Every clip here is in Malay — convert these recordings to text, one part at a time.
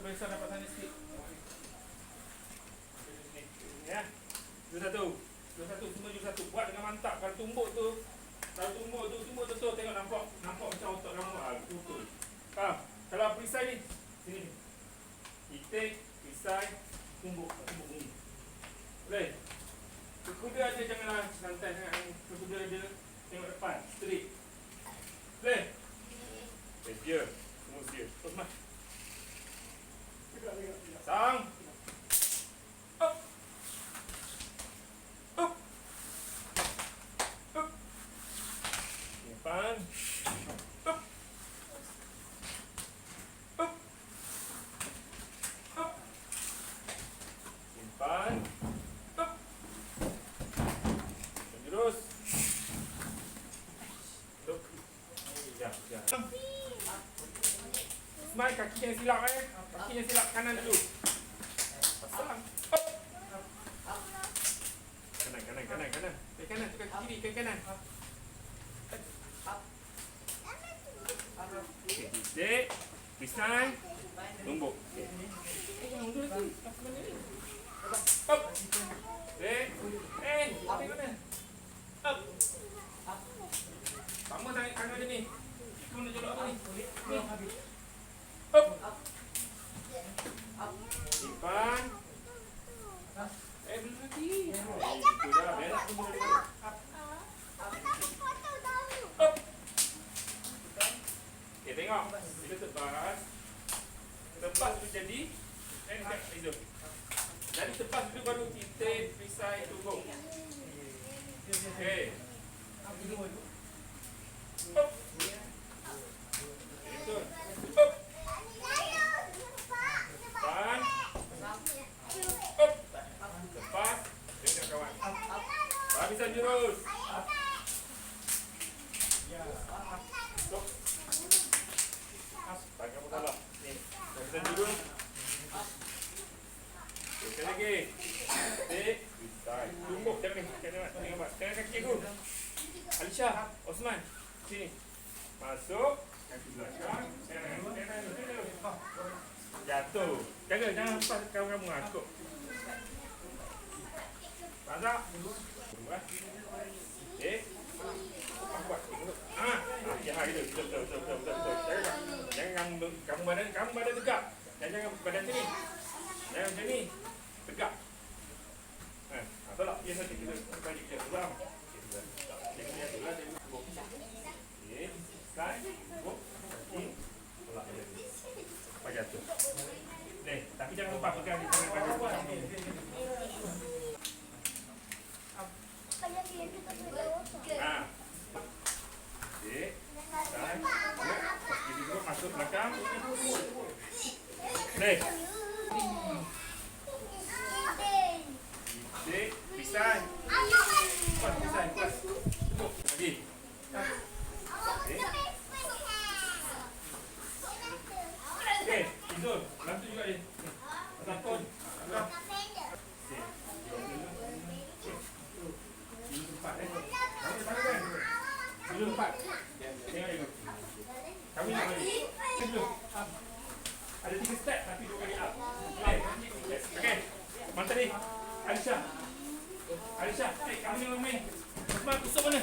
Besar dapat sana sikit. Ya. Jurus satu. Jurus satu, semua jurus satu. Buat dengan mantap. Kalau tumbuk tu tumbuk tu tengok nampak macam otot kamu. Betul. Faham? Kalau perisai ni, sini. Itik, perisai, tumbuk ni. Boleh? Kuda aja janganlah santai sangat. Kuda aja tengok depan, straight. Boleh? Dia. Semua dia. Terus mas. Sang. Up. Up. Up. Depan. Up. Up. Up. Simpan. Up. Terus. Up. Ya. Smile, kaki yang silap Kaki yang silap kanan dulu. Pasang. Up. Kanan. Kaki kanan, tukar kiri, kaki kanan. Okey, titik. Pisang. Tumbuk. Okey. Yang dulu tu. Apa benda ni? Up. Apa mana? Up. Sama tangan kanan dia ni. Kita nak jolok apa ni? Up. Simpan. Belum lagi. Itu dah berak semua dulu. Up. Okey, tengok. Bila tebas tu jadi. Dekat hidung. Jadi tebas dulu baru titik, perisai, tumbuk. Okey. Up. Betul. Up. Depan. Up. Lepas. Dekat kawan. Habisan jurus. Stop. Tak kamu salah. Ni. Habisan jurus. Sekali lagi. Tik. Tumbuk. Jangan ni. Jangan kaki aku. Alisha. Osman. Sini. Masuk. Kaki belakang. Jatuh. Jangan lepas kamu akuk. Masak. Okey. Buat. Ya, gitu. Betul. Jangan kamu badan tegak. Jangan badan sini. Jangan macam ni. Tegak. Tolak. Biasa kita bagi dia ulang. Okey. Slide. Tolak dia. Apa jatuh. Tapi jangan lupa pegang di tangan badan kuat. Okey. Masuk belakang. Titik. Pisang. Kuat pisang. Kuat. Tumbuk. Lagi. Okey. Izul. Bantu juga dia. Pasang pun. Dulu empat. Tengok dulu. Kamu nak balik. Dulu. Ada 3 step tapi 2 kali up. Okey. Mantap ni. Alisha. Kamu ni main. Osman, kusuk mana?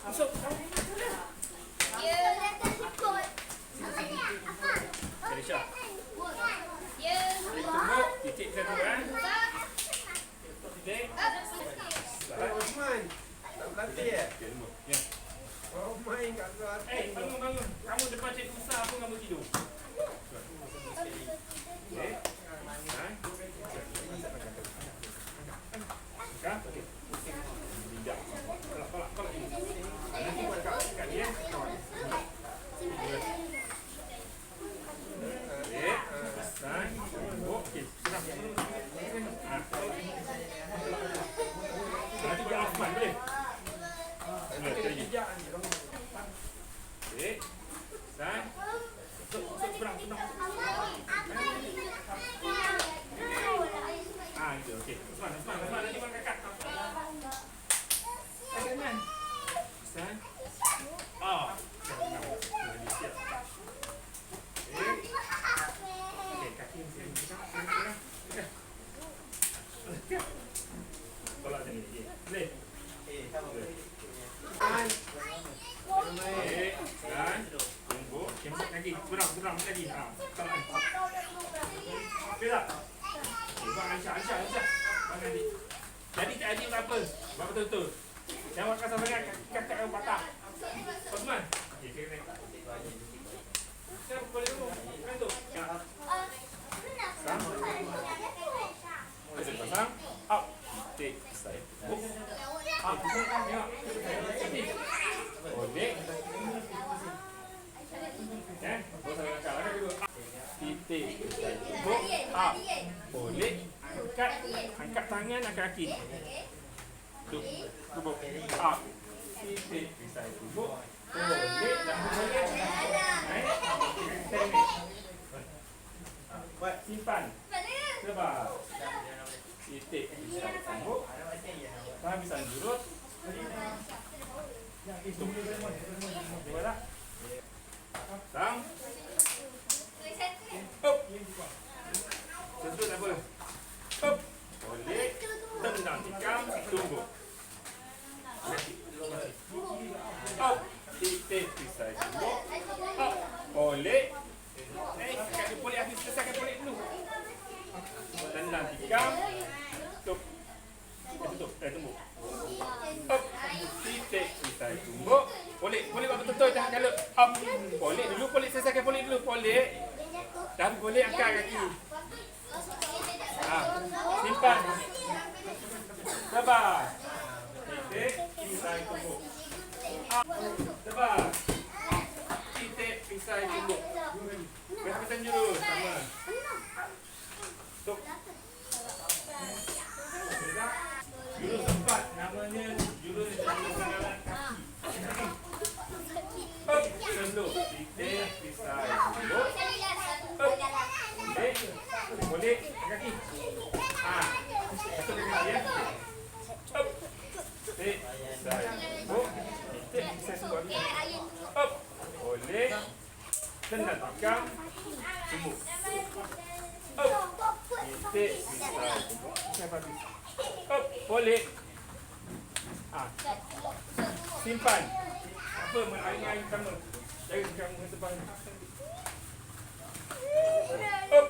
Kusuk. Ya, letak ikut. Alisha. Ya. Tumbuk. Titik satu kan. Titik. Osman, tak berlatih Ya. Oh main kat luar. Bangun. Kamu depan cikgu besar pun kamu tidur. Okey. Okey. Tidak. Tolak ini. Nanti buat kat dia. Kawan. Okey. Senang. Nanti biar Osman boleh? Jejak ni. Okey. San. Seberang. Itu okey. Osman nanti makan kakak. Jangan. San. Okey, kaki Okay, masuk lagi. Berang lagi. Ha, tarik. Okey tak? Okay, buat Aisyah. Buat Adik. Jadi tak Adik buat apa? Buat betul-betul. Jangan buat kasar sangat, kakak yang patah. Osman. Okey, kena naik. Kenapa boleh dulu? Kan tu. Ya. Pasang. Pasang. Up. Take side. Up. Tengok. Boleh. Bosan angkat lah dulu. Titik. Tumbuk. Up. Boleh. Angkat tangan, angkat kaki. Tumbuk. Up. Titik. Pisai tumbuk. Boleh. Jangan boleh. Buat simpan. Sebab. Titik. Pisai tumbuk. Habisan jurut. Itu. Boleh tak? Sang. Up. Sentuh tak apa. Up. Boleh. Tendang tikam. Tunggu. Up. Titik pisai tunggu. Up. Boleh. Kakak boleh habis selesaikan boleh dulu. Tendang tikam. Tutup. Tutup. Tunggu. Up. Titik pisai tunggu. Boleh buat betul-betul jangan kalut. Up. Boleh dulu, boleh selesaikan boleh dulu. Boleh. Dan boleh angkat kaki. Simpan. Sabar. Titik pisai tumbuk. Sabar. Titik pisai tumbuk. Berhabisan jurus. Sama. Tuk. Jurus 4 namanya jurus jalan kaki. Up. Sentuh. Titik pisai tumbuk. Up. Boleh kaki. Satu kaki ya. Up. Titik pisai tumbuk. Titik pisai tumbuk. Up. Boleh. Tendang tikam. Tumbuk. Up. Titik pisai tumbuk. Sampai habis. Up. Boleh. Simpan. Apa air pertama? Jangan kamu sebab. Up. Up.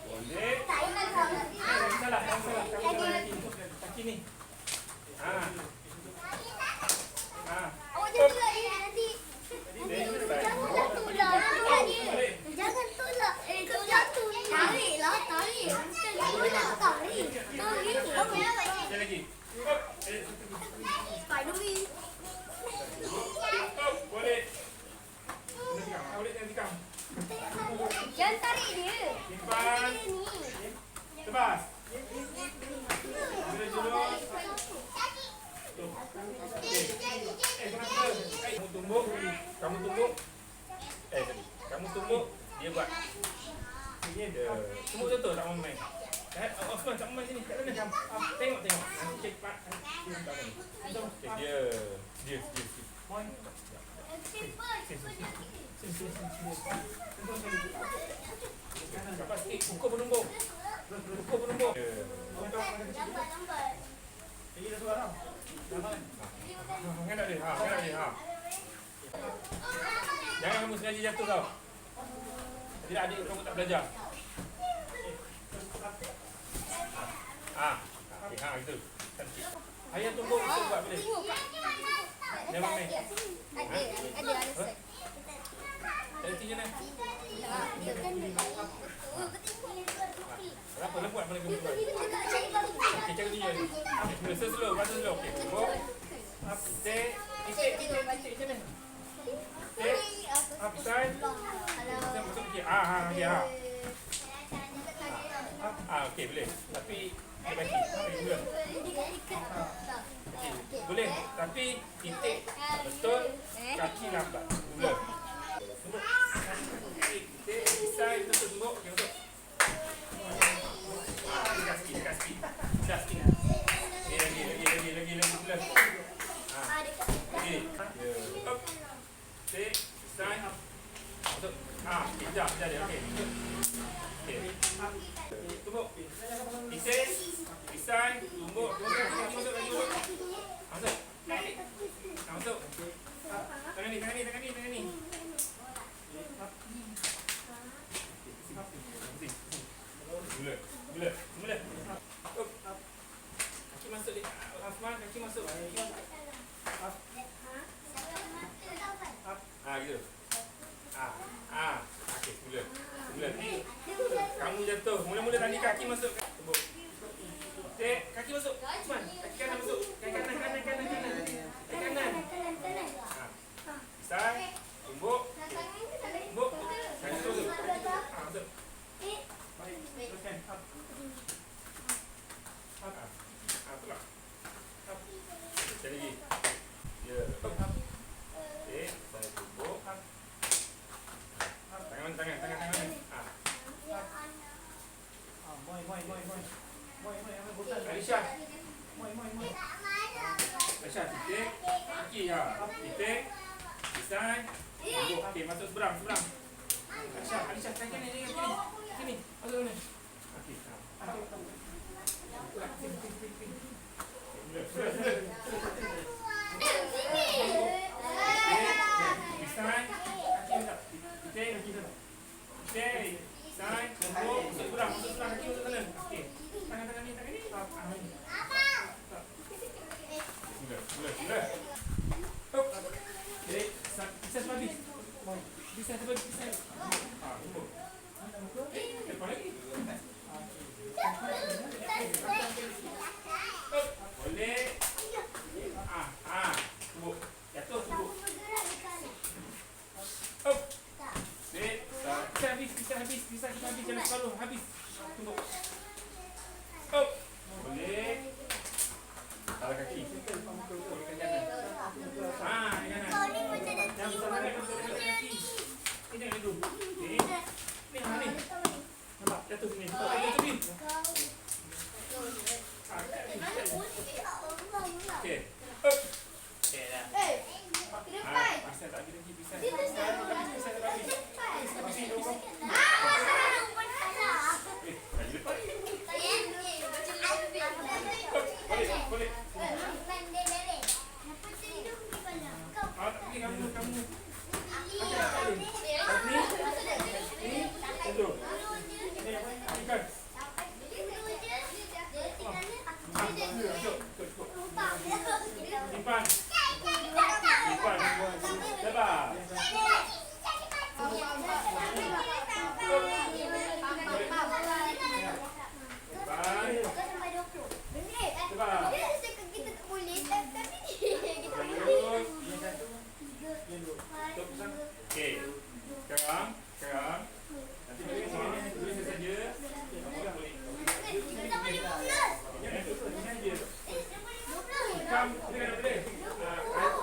Boleh. Jangan salah. Kaki ni. Awak jangan tolak dia nanti. Jangan tolak. Jatuh. Tariklah, tarik. Kau nak tarik. Sekali lagi. Up. Spiderman. Up. Boleh. Boleh jangan tikam. Jangan tarik dia. Simpan. Tebas. Ambil jurus. Kamu tumbuk. Kamu tumbuk. Dia buat. Tumbuk betul tak main. Osman tak main sini. Kat mana? Tengok. Nanti cek pak. Dia. Dapat sikit. Pukul penumbuk. Lambat. Hendak dia. Jangan kamu sengaja jatuh tau. Tidak adik kamu tak belajar. Okey, gitu. Cantik. Ayah tumbuk itu buat boleh. Jangan main. Ada set. Dari sini ni. Berapa buat boleh kamu buat? Okey, cara dia. Okey, slow. Okey, tumbuk. Titik macam mana? Upside. Macam okey. Ya. Okey boleh. Tapi dia bagi. Okey, boleh. Tapi titik betul, kaki lambat. Mula. Titik pisai betul tumbuk. Okey betul. Dekat sikit. Dah sikit. Lagi pula. Okey. Up. Titik pisai. Betul. Kejap dia. Okey. Okey. Tumbuk. Titik pisai tumbuk. Masuk. Masuk. Kaki masuk. Tumbuk. Tek, kaki masuk. Usman, kaki kanan masuk. Kaki kanan. Kaki kanan. Ha. Pisai. Tumbuk. Tumbuk. Kaki masuk. Ha, masuk. Baik. Teruskan. Up. Up. Ha, pula. Up. Sekali lagi. Ya. Up. Okey, saya tumbuk. Up. Up. Tangan. Ha. Alisha. Alisha, titik. Kaki ya. Titik. Pisai. Tumbuk. Okey, masuk seberang. Alisha, kaki ni. Sini. Masuk ni. Okey. Ha. Mula. Pisai. Kaki tak. Titik. Pisai. Tumbuk. Masuk seberang. Kaki masuk kanan. Okey. Tangan ni. Up. Mula. Hop. Okey. Pisai habis. Pisai. Ha, tumbuk. Lepas lagi. Hop. Boleh. Tumbuk. Jatuh, tumbuk. Hop. Sip. Pisai habis. Jangan separuh. Habis. Tumbuk. Hop. Boleh. Tarik kaki. Boleh kanan. Ha, kanan. Jangan besar sangat kaki. Ini jangan dulu. Ni. Nampak? Jatuh sini. Jatuh sini. Okey. Hop. Okey dah. Pisai tak habis lagi. Pisai tak habis. Habis sini. Lagi lepas. Boleh. Tak pergi kamu. Itu. Ikan. Simpan. Lepas. Okey. Sekarang nanti balik sini tulis saja. Boleh. Ikam boleh.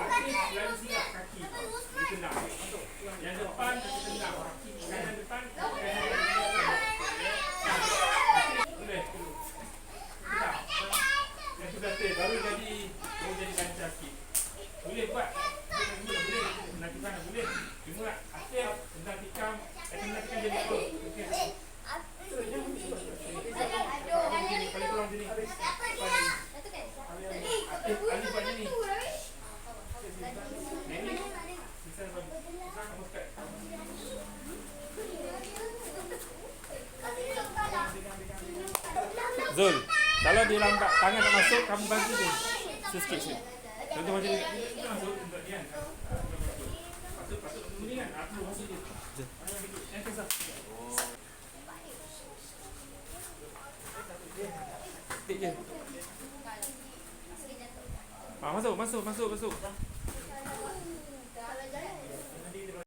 Kaki lalu silap kaki. Ditendang. Yang depan ditendang. Kanan depan. Boleh. Yang sudah baru jadi lancar sikit. Boleh buat. Boleh. Nanti sana boleh. Cuma akhir tentang tikam, tentang tikam jadi apa? Okey. Paling kurang sini. Ali buat ni. Ini. Sisa bagi. Kamu kat. Zul, kalau dia lambat tangan tak masuk, kamu bantu dia. Sikit. Contoh macam ni. Masuk untuk dia. Masuk ni kan. Aku masuk dia. Yang kesah. Masuk.